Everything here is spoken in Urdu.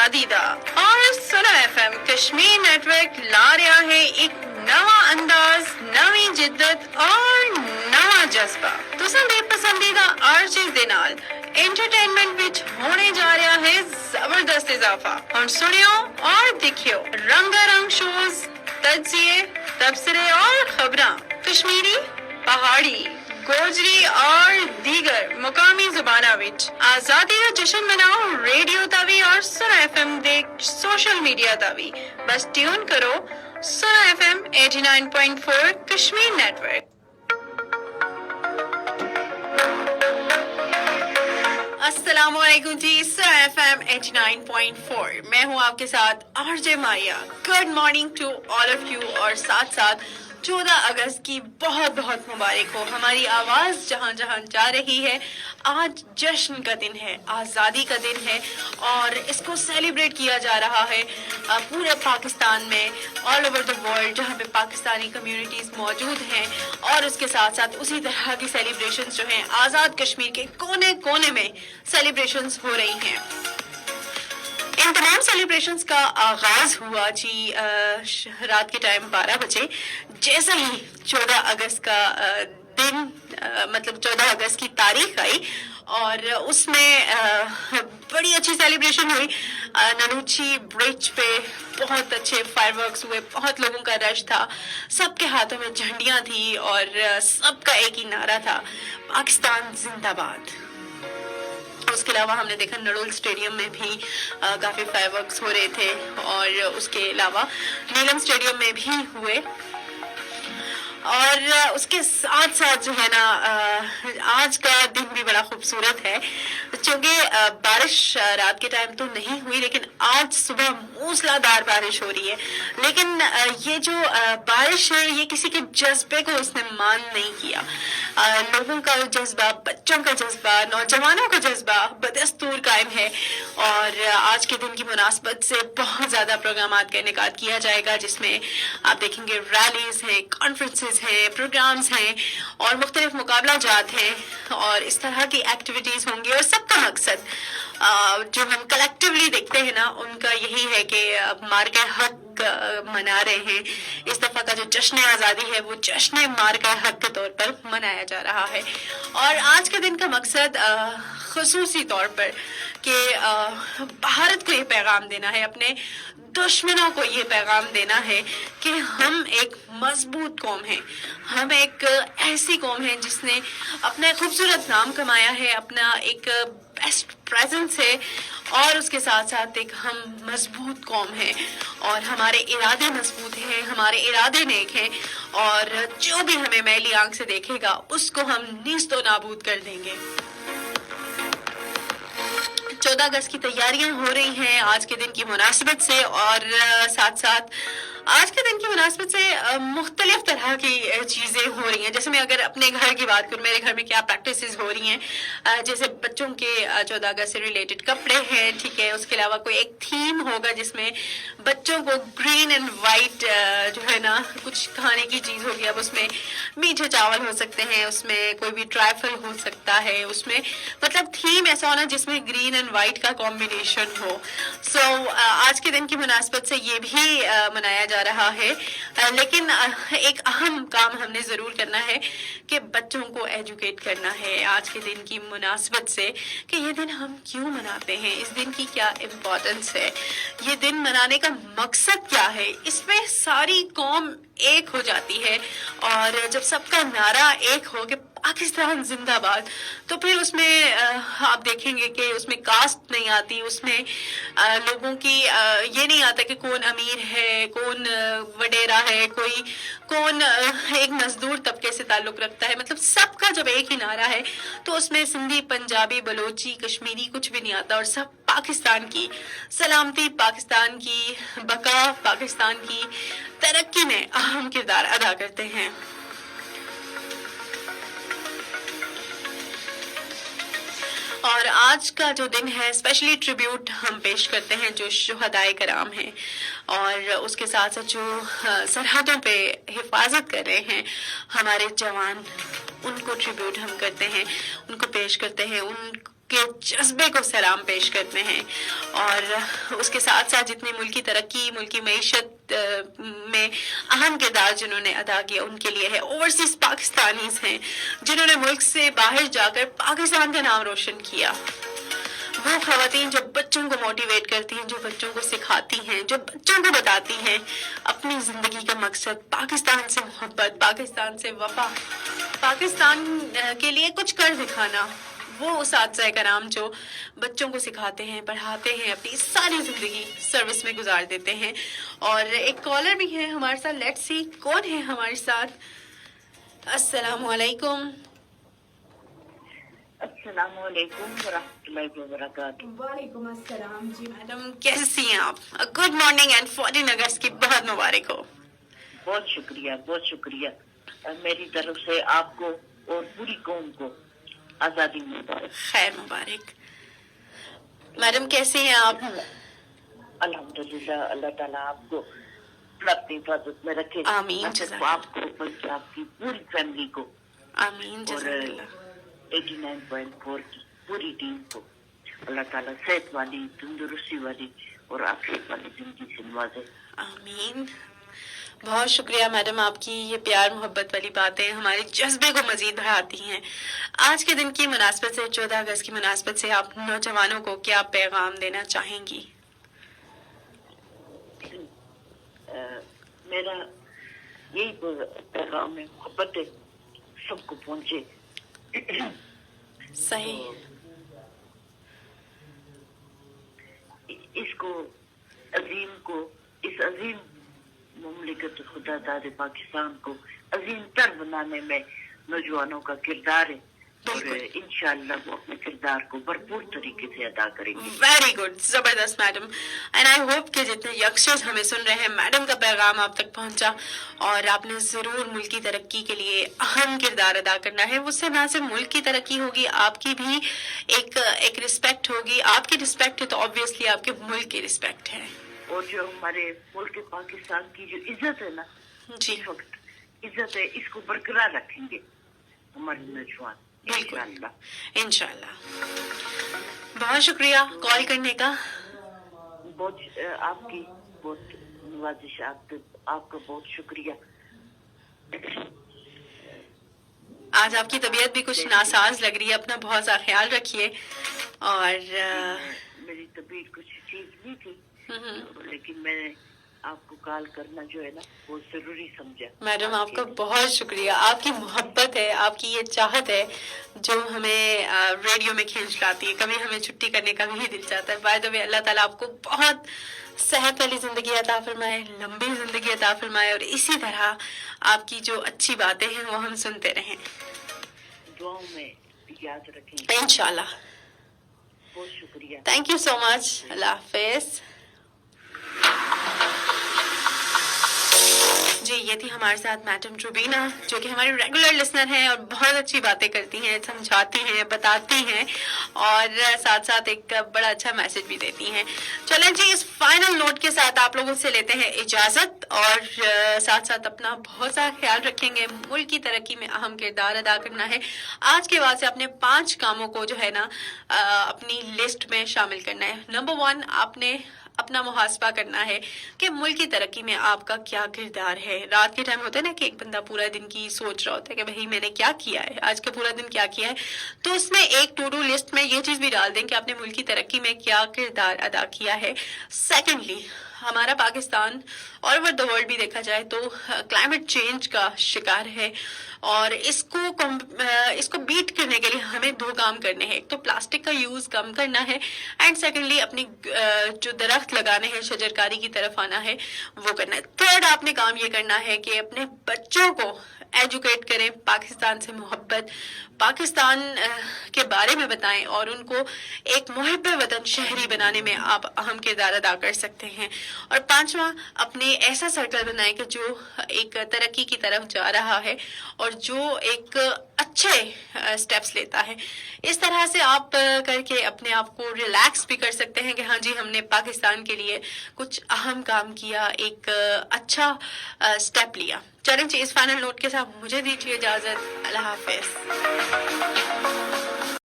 آزادی دا اور سنا ایف ایم کشمیر نیٹورک لا رہا ہے ایک نواں انداز، نویں جدت اور نواں جذبہ تساں دے پسندیدہ آرجز دے نال انٹرٹینمنٹ وچ ہونے جا رہا ہے زبردست اضافہ۔ ہن سنیو اور دیکھیو رنگا رنگ شوز، تجزیے، تبصرے اور خبراں کشمیری، پہاڑی، گوجری اور دیگر مقامی زباناں وچ۔ آزادی کا جشن مناؤ ریڈیو تاوی اور سنا ایف ایم دے سوشل میڈیا تاوی۔ بس ٹیون کرو سنا ایف ایم 89.4 کشمیر نیٹورک۔ السلام علیکم جی، سنا ایف ایم 89.4 میں ہوں آپ کے ساتھ R J Maya. Good morning to all of you, اور ساتھ ساتھ 14 اگست کی بہت بہت مبارک ہو۔ ہماری آواز جہاں جہاں جا رہی ہے، آج جشن کا دن ہے، آزادی کا دن ہے، اور اس کو سیلیبریٹ کیا جا رہا ہے پورے پاکستان میں، آل اوور دا ورلڈ، جہاں پہ پاکستانی کمیونٹیز موجود ہیں، اور اس کے ساتھ ساتھ اسی طرح کی سیلیبریشنز جو ہیں آزاد کشمیر کے کونے کونے میں سیلیبریشنز ہو رہی ہیں۔ ان تمام سیلیبریشنز کا آغاز ہوا جی رات کے ٹائم 12 بجے، جیسا ہی 14 اگست کا دن مطلب 14 اگست کی تاریخ آئی، اور اس میں بڑی اچھی سیلیبریشن ہوئی۔ ننوچی برج پہ بہت اچھے فائر ورکس ہوئے، بہت لوگوں کا رش تھا، سب کے ہاتھوں میں جھنڈیاں تھیں، اور سب کا ایک ہی نعرہ تھا، پاکستان زندہ باد۔ اس کے علاوہ ہم نے دیکھا نڑول اسٹیڈیم میں بھی کافی فائر ورکس ہو رہے تھے، اور اس کے علاوہ نیلم اسٹیڈیم میں بھی ہوئے، اور اس کے ساتھ ساتھ جو ہے نا آج کا دن بھی بڑا خوبصورت ہے، چونکہ بارش رات کے ٹائم تو نہیں ہوئی، لیکن آج صبح موسلادھار بارش ہو رہی ہے۔ لیکن یہ جو بارش ہے یہ کسی کے جذبے کو اس نے مان نہیں کیا۔ لوگوں کا جذبہ، بچوں کا جذبہ، نوجوانوں کا جذبہ بدستور قائم ہے، اور آج کے دن کی مناسبت سے بہت زیادہ پروگرامات کا انعقاد کیا جائے گا، جس میں آپ دیکھیں گے ریلیز ہیں، کانفرنسز ہیں، پروگرامز ہیں، اور مختلف مقابلہ جات ہیں، اور اس طرح کی ایکٹیویٹیز ہوں گی، اور سب کا مقصد جو ہم کلیکٹیولی دیکھتے ہیں نا، ان کا یہی ہے کہ مارکہ حق منا رہے ہیں۔ اس دفعہ کا جو جشن آزادی ہے وہ جشن مارکہ حق کے طور پر منایا جا رہا ہے، اور آج کے دن کا مقصد خصوصی طور پر کہ بھارت کو یہ پیغام دینا ہے، اپنے دشمنوں کو یہ پیغام دینا ہے کہ ہم ایک مضبوط قوم ہیں، ہم ایک ایسی قوم ہے جس نے اپنا خوبصورت نام کمایا ہے، اپنا ایک بیسٹ پریزنس ہے، اور اس کے ساتھ ساتھ ایک ہم مضبوط قوم ہے، اور ہمارے ارادے مضبوط ہیں، ہمارے ارادے نیک ہیں، اور جو بھی ہمیں میلی آنکھ سے دیکھے گا اس کو ہم نیست و نابود کر دیں گے۔ 14 اگست کی تیاریاں ہو رہی ہیں آج کے دن کی مناسبت سے، اور ساتھ ساتھ آج کے دن کی مناسبت سے مختلف طرح کی چیزیں ہو رہی ہیں۔ جیسے میں اگر اپنے گھر کی بات کروں، میرے گھر میں کیا پریکٹسز ہو رہی ہیں، جیسے بچوں کے 14 اگست سے ریلیٹڈ کپڑے ہیں، ٹھیک ہے، اس کے علاوہ کوئی ایک تھیم ہوگا جس میں بچوں کو گرین اینڈ وائٹ جو ہے نا کچھ کھانے کی چیز ہوگی، اب اس میں میٹھے چاول ہو سکتے ہیں، اس میں کوئی بھی ٹرائفل ہو سکتا ہے، اس میں مطلب تھیم ایسا ہونا جس میں گرین اینڈ وائٹ کا کمبینیشن ہو۔ سو آج کے دن کی مناسبت سے یہ بھی منایا جا رہا ہے، لیکن ایک اہم کام ہم نے ضرور کرنا ہے کہ بچوں کو ایجوکیٹ کرنا ہے آج کے دن کی مناسبت سے، کہ یہ دن ہم کیوں مناتے ہیں، اس دن کی کیا امپورٹنس ہے، یہ دن منانے کا مقصد کیا ہے۔ اس میں ساری قوم ایک ہو جاتی ہے، اور جب سب کا نعرہ ایک ہو کہ پاکستان زندہ باد، تو پھر اس میں آپ دیکھیں گے کہ اس میں کاسٹ نہیں آتی، اس میں لوگوں کی یہ نہیں آتا کہ کون امیر ہے، کون وڈیرا ہے، کوئی کون ایک مزدور طبقے سے تعلق رکھتا ہے، مطلب سب کا جب ایک ہی نعرہ ہے تو اس میں سندھی، پنجابی، بلوچی، کشمیری کچھ بھی نہیں آتا، اور سب پاکستان کی سلامتی، پاکستان کی بقا، پاکستان کی ترقی میں اہم کردار ادا کرتے ہیں۔ اور آج کا جو دن ہے اسپیشلی ٹریبیوٹ ہم پیش کرتے ہیں جو شہدائے کرام ہیں، اور اس کے ساتھ ساتھ جو سرحدوں پہ حفاظت کر رہے ہیں ہمارے جوان، ان کو ٹریبیوٹ ہم کرتے ہیں، ان کو پیش کرتے ہیں، ان کے جذبے کو سلام پیش کرتے ہیں، اور اس کے ساتھ ساتھ جتنی ملکی ترقی، ملکی معیشت میں اہم کردار جنہوں نے ادا کیا ان کے لیے ہے۔ اوورسیز پاکستانیز ہیں جنہوں نے ملک سے باہر جا کر پاکستان کا نام روشن کیا، وہ خواتین جو بچوں کو موٹیویٹ کرتی ہیں، جو بچوں کو سکھاتی ہیں، جو بچوں کو بتاتی ہیں اپنی زندگی کا مقصد پاکستان سے محبت، پاکستان سے وفا، پاکستان کے لیے کچھ کر دکھانا، وہ اساتذہ کرام جو بچوں کو سکھاتے ہیں، پڑھاتے ہیں، اپنی ساری زندگی سروس میں گزار دیتے ہیں۔ اور ایک کالر بھی ہے ہمارے ساتھ، لیٹس سی کون ہے ہمارے ساتھ۔ السلام علیکم۔ السلام علیکم ورحمۃ اللہ وبرکاتہ۔ وعلیکم السلام جی میڈم، کیسی ہیں آپ؟ گڈ مارننگ اینڈ 14 اگست کی بہت مبارک ہو۔ بہت شکریہ، بہت شکریہ۔ میری طرف سے آپ کو اور پوری قوم کو آزادی مبارک۔ خیر مبارک۔ میڈم کیسے ہیں آپ؟ الحمدللہ، اللہ تعالیٰ آپ کو اپنی حفاظت میں رکھے، آمین، نہ صرف آپ کو بلکہ آپ کی پوری فیملی کو، آمین جزاک اللہ۔ 89.4 کی پوری ٹیم کو اللہ تعالیٰ صحت والی، تندرستی والی اور عافیت والی زندگی سے نوازے۔ آمین۔ بہت شکریہ میڈم، آپ کی یہ پیار محبت والی باتیں ہمارے جذبے کو مزید بڑھاتی ہیں۔ آج کے دن کی مناسبت سے، 14 اگست کی مناسبت سے، آپ نوجوانوں کو کیا پیغام دینا چاہیں گی؟ میرا یہی پیغام ہے، محبت سب کو پہنچے۔ صحیح۔ اس کو اس عظیم مملکت خدا داد پاکستان کو عظیم تر بنانے میں نوجوانوں کا کردار ہے، اور انشاءاللہ وہ اپنے کردار کو بھرپور طریقے سے ادا کریں گے۔ ویری گڈ، زبردست میڈم۔ اینڈ آئی ہوپ کہ جتنے یکسٹرز ہمیں سن رہے ہیں، میڈم کا پیغام آپ تک پہنچا، اور آپ نے ضرور ملک کی ترقی کے لیے اہم کردار ادا کرنا ہے۔ اس سے نہ صرف ملک کی ترقی ہوگی، آپ کی بھی ایک رسپیکٹ ہوگی۔ آپ کی رسپیکٹ ہے تو آبویسلی آپ کے ملک کی رسپیکٹ ہے۔ اور جو ہمارے ملک پاکستان کی جو عزت ہے نا، جی اس وقت عزت ہے، اس کو برقرار رکھیں گے ہمارے نوجوان، انشاءاللہ۔ انشاءاللہ۔ بہت شکریہ کال کرنے کا۔ بہت آپ کی بہت نوازش، آپ کا بہت شکریہ۔ آج آپ کی طبیعت بھی کچھ ناساز لگ رہی ہے، اپنا بہت سا خیال رکھیے۔ اور میری طبیعت کچھ ٹھیک نہیں تھی، لیکن میں نے آپ کو کال کرنا جو ہے نا بہت ضروری سمجھا۔ میڈم آپ کا بہت شکریہ، آپ کی محبت ہے، آپ کی یہ چاہت ہے جو ہمیں ریڈیو میں کھینچ لاتی ہے۔ کبھی ہمیں چھٹی کرنے کا بھی دل چاہتا ہے۔ بائی دا وے، اللہ تعالیٰ آپ کو بہت صحت والی زندگی عطا فرمائے، لمبی زندگی عطا فرمائے، اور اسی طرح آپ کی جو اچھی باتیں ہیں وہ ہم سنتے رہیں۔ دعاؤں میں یاد رکھیں۔ انشاءاللہ۔ بہت شکریہ۔ تھینک یو سو مچ۔ اللہ حافظ۔ جی، یہ تھی ہمارے ساتھ میڈم روبینہ، جو کہ ہماری ریگولر لسنر ہیں اور بہت اچھی باتیں کرتی ہیں، سمجھاتی ہیں، بتاتی ہیں، اور ساتھ ساتھ ایک بڑا اچھا میسج بھی دیتی ہیں۔ چلیں جی، اس فائنل نوٹ کے ساتھ آپ لوگوں سے لیتے ہیں اجازت، اور ساتھ ساتھ اپنا بہت سارا خیال رکھیں گے۔ ملک کی ترقی میں اہم کردار ادا کرنا ہے۔ آج کے بعد سے اپنے 5 کاموں کو جو ہے نا اپنی لسٹ میں شامل کرنا ہے۔ نمبر 1، آپ نے اپنا محاسبہ کرنا ہے کہ ملک کی ترقی میں آپ کا کیا کردار ہے۔ رات کے ٹائم ہوتا ہے نا کہ ایک بندہ پورا دن کی سوچ رہا ہوتا ہے کہ بھئی میں نے کیا کیا ہے، آج کا پورا دن کیا کیا ہے، تو اس میں ایک ٹو ڈو لسٹ میں یہ چیز بھی ڈال دیں کہ آپ نے ملک کی ترقی میں کیا کردار ادا کیا ہے۔ سیکنڈلی، ہمارا پاکستان اور اوور دا ورلڈ بھی دیکھا جائے تو کلائمیٹ چینج کا شکار ہے، اور اس کو بیٹ کرنے کے لیے ہمیں 2 کام کرنے ہیں۔ ایک تو پلاسٹک کا یوز کم کرنا ہے، اینڈ سیکنڈلی اپنی جو درخت لگانے ہیں، شجرکاری کی طرف آنا ہے، وہ کرنا ہے۔ تھرڈ، آپ نے کام یہ کرنا ہے کہ اپنے بچوں کو ایجوکیٹ کریں، پاکستان سے محبت، پاکستان کے بارے میں بتائیں، اور ان کو ایک محب وطن شہری بنانے میں آپ اہم کردار ادا کر سکتے ہیں۔ اور 5واں، اپنے ایسا سرکل بنائیں کہ جو ایک ترقی کی طرف جا رہا ہے اور جو ایک اچھے سٹیپس لیتا ہے۔ اس طرح سے آپ کر کے اپنے آپ کو ریلیکس بھی کر سکتے ہیں کہ ہاں جی، ہم نے پاکستان کے لیے کچھ اہم کام کیا، ایک اچھا سٹیپ لیا۔ چلیں جی، اس فائنل نوٹ کے ساتھ مجھے دیجیے اجازت۔ اللہ حافظ۔